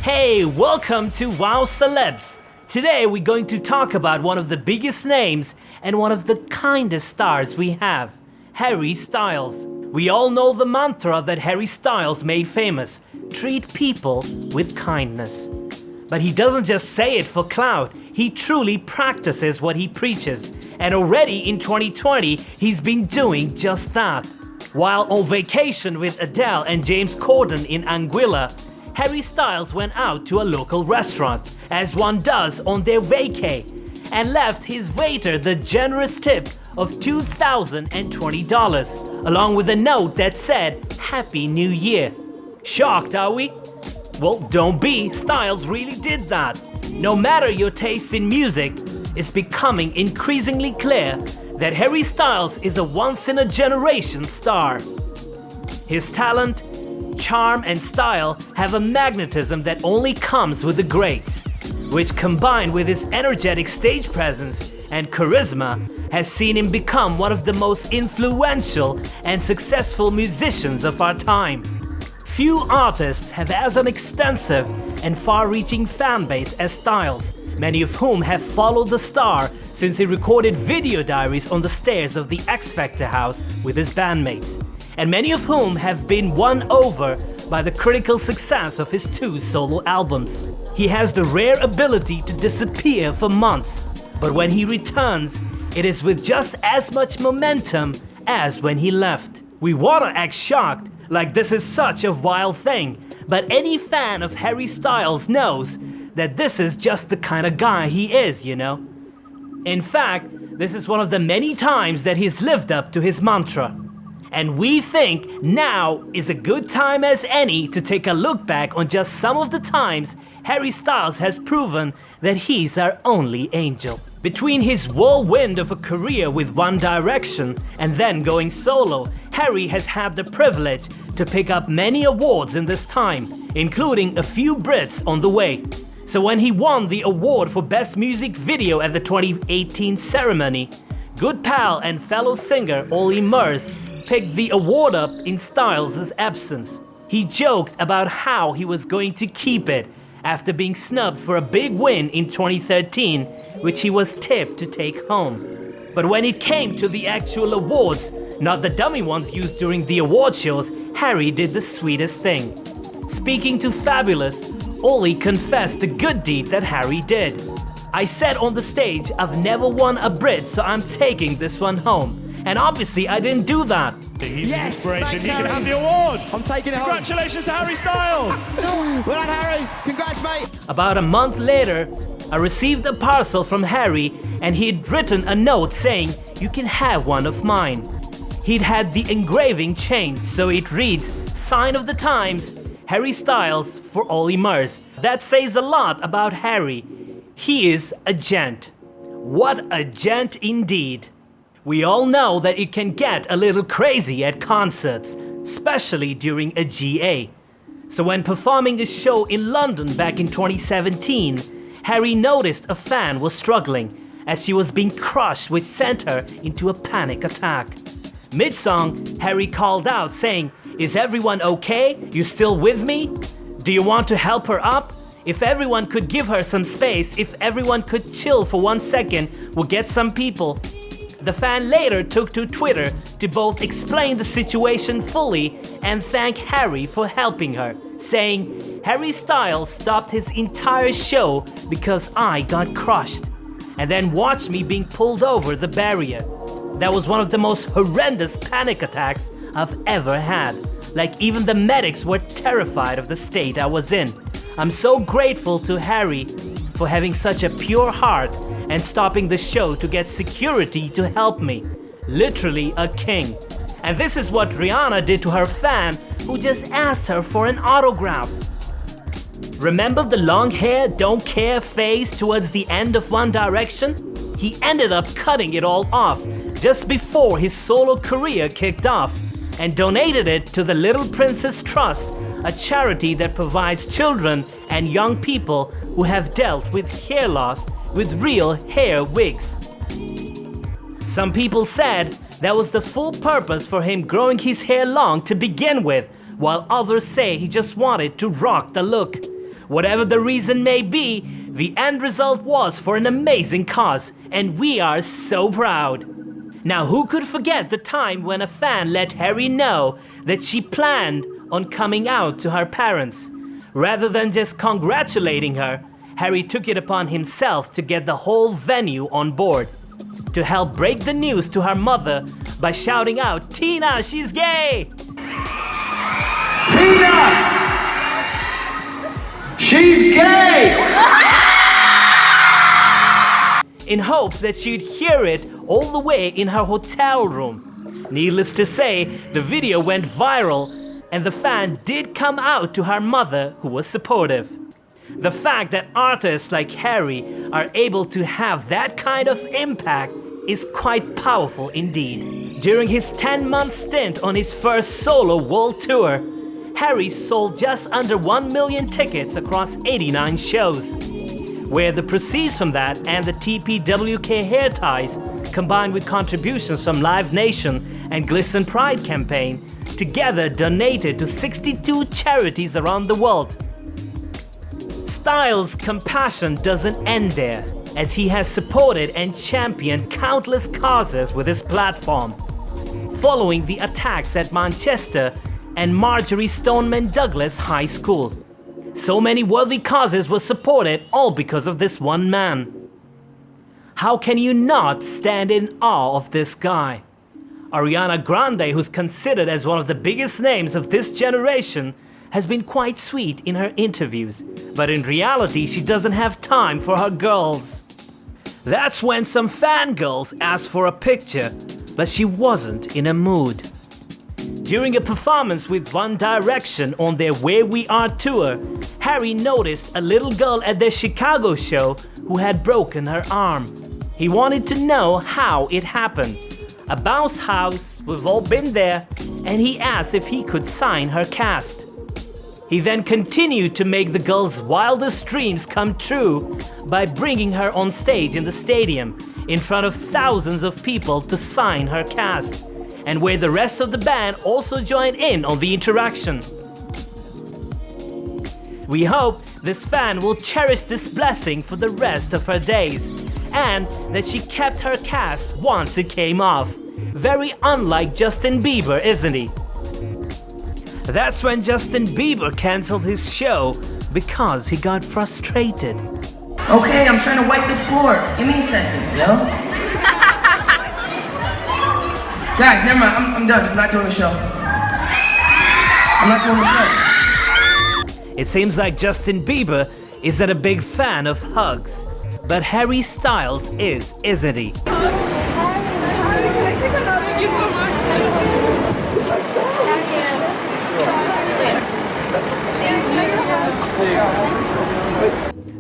Hey, welcome to Wow Celebs. Today we're going to talk about one of the biggest names and one of the kindest stars we have, Harry Styles. We all know the mantra that Harry Styles made famous, treat people with kindness. But he doesn't just say it for clout, he truly practices what he preaches. And already in 2020, he's been doing just that. While on vacation with Adele and James Corden in Anguilla, Harry Styles went out to a local restaurant, as one does on their vacay, and left his waiter the generous tip of $2,020, along with a note that said, Happy New Year. Shocked, are we? Well, don't be. Styles really did that. No matter your taste in music, it's becoming increasingly clear that Harry Styles is a once-in-a-generation star. His talent, charm, and style have a magnetism that only comes with the greats, which combined with his energetic stage presence and charisma has seen him become one of the most influential and successful musicians of our time. Few artists have as an extensive and far-reaching fan base as Styles, many of whom have followed the star since he recorded video diaries on the stairs of the X Factor house with his bandmates, and many of whom have been won over by the critical success of his 2 solo albums. He has the rare ability to disappear for months, but when he returns, it is with just as much momentum as when he left. We wanna act shocked, like this is such a wild thing, but any fan of Harry Styles knows that this is just the kind of guy he is, you know? In fact, this is one of the many times that he's lived up to his mantra. And we think now is a good time as any to take a look back on just some of the times Harry Styles has proven that he's our only angel. Between his whirlwind of a career with One Direction and then going solo, Harry has had the privilege to pick up many awards in this time, including a few Brits on the way. So when he won the award for Best Music Video at the 2018 ceremony, good pal and fellow singer Ollie Murs picked the award up in Styles' absence. He joked about how he was going to keep it after being snubbed for a big win in 2013, which he was tipped to take home. But when it came to the actual awards, not the dummy ones used during the award shows, Harry did the sweetest thing. Speaking to Fabulous, Ollie confessed the good deed that Harry did. I said on the stage, I've never won a Brit, so I'm taking this one home. And obviously I didn't do that. He's yes, inspiration. thanks, He can Harry. have the award. I'm taking it home. Congratulations to Harry Styles. Well done, Harry. Congrats, mate. About a month later, I received a parcel from Harry and he'd written a note saying, you can have one of mine. He'd had the engraving changed, so it reads, Sign of the Times, Harry Styles for Ollie Murs. That says a lot about Harry. He is a gent. What a gent indeed. We all know that it can get a little crazy at concerts, especially during a GA. So when performing a show in London back in 2017, Harry noticed a fan was struggling as she was being crushed, which sent her into a panic attack. Mid-song, Harry called out saying, Is everyone okay? You still with me? Do you want to help her up? If everyone could give her some space, if everyone could chill for 1 second, we'll get some people. The fan later took to Twitter to both explain the situation fully and thank Harry for helping her, saying, Harry Styles stopped his entire show because I got crushed, and then watched me being pulled over the barrier. That was one of the most horrendous panic attacks I've ever had. Like even the medics were terrified of the state I was in. I'm so grateful to Harry for having such a pure heart and stopping the show to get security to help me. Literally a king. And this is what Rihanna did to her fan who just asked her for an autograph. Remember the long hair, don't care phase towards the end of One Direction? He ended up cutting it all off just before his solo career kicked off and donated it to the Little Princess Trust, a charity that provides children and young people who have dealt with hair loss with real hair wigs. Some people said that was the full purpose for him growing his hair long to begin with, while others say he just wanted to rock the look. Whatever the reason may be, the end result was for an amazing cause, and we are so proud. Now, who could forget the time when a fan let Harry know that she planned on coming out to her parents? Rather than just congratulating her, Harry took it upon himself to get the whole venue on board, to help break the news to her mother by shouting out, "Tina, she's gay!" Tina! She's gay! In hopes that she'd hear it all the way in her hotel room. Needless to say, the video went viral, and the fan did come out to her mother, who was supportive. The fact that artists like Harry are able to have that kind of impact is quite powerful indeed. During his 10-month stint on his first solo world tour, Harry sold just under 1 million tickets across 89 shows, where the proceeds from that and the TPWK hair ties, combined with contributions from Live Nation and Glisten Pride campaign, together donated to 62 charities around the world. Styles' compassion doesn't end there, as he has supported and championed countless causes with his platform. Following the attacks at Manchester and Marjorie Stoneman Douglas High School, so many worthy causes were supported, all because of this one man. How can you not stand in awe of this guy? Ariana Grande, who's considered as one of the biggest names of this generation, has been quite sweet in her interviews, but in reality she doesn't have time for her girls. That's when some fangirls asked for a picture, but she wasn't in a mood. During a performance with One Direction on their Where We Are tour, Harry noticed a little girl at their Chicago show who had broken her arm. He wanted to know how it happened. A bounce house, we've all been there, and he asked if he could sign her cast. He then continued to make the girl's wildest dreams come true by bringing her on stage in the stadium in front of thousands of people to sign her cast, and where the rest of the band also joined in on the interaction. We hope this fan will cherish this blessing for the rest of her days, and that she kept her cast once it came off. Very unlike Justin Bieber, isn't he? That's when Justin Bieber canceled his show because he got frustrated. Okay, I'm trying to wipe the floor. Give me a second, yo. Guys, never mind. I'm done. I'm not doing the show. I'm not doing the show. It seems like Justin Bieber isn't a big fan of hugs, but Harry Styles is, isn't he?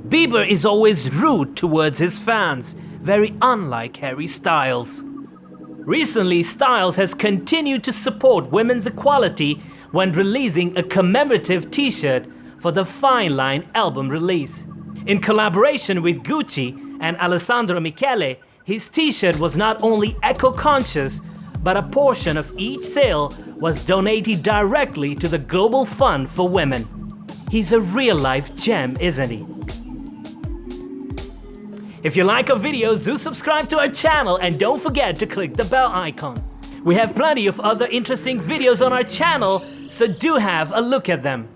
Bieber is always rude towards his fans, very unlike Harry Styles. Recently, Styles has continued to support women's equality when releasing a commemorative t-shirt for the Fine Line album release. In collaboration with Gucci and Alessandro Michele, his t-shirt was not only eco-conscious, but a portion of each sale was donated directly to the Global Fund for Women. He's a real-life gem, isn't he? If you like our videos, do subscribe to our channel and don't forget to click the bell icon. We have plenty of other interesting videos on our channel, so do have a look at them.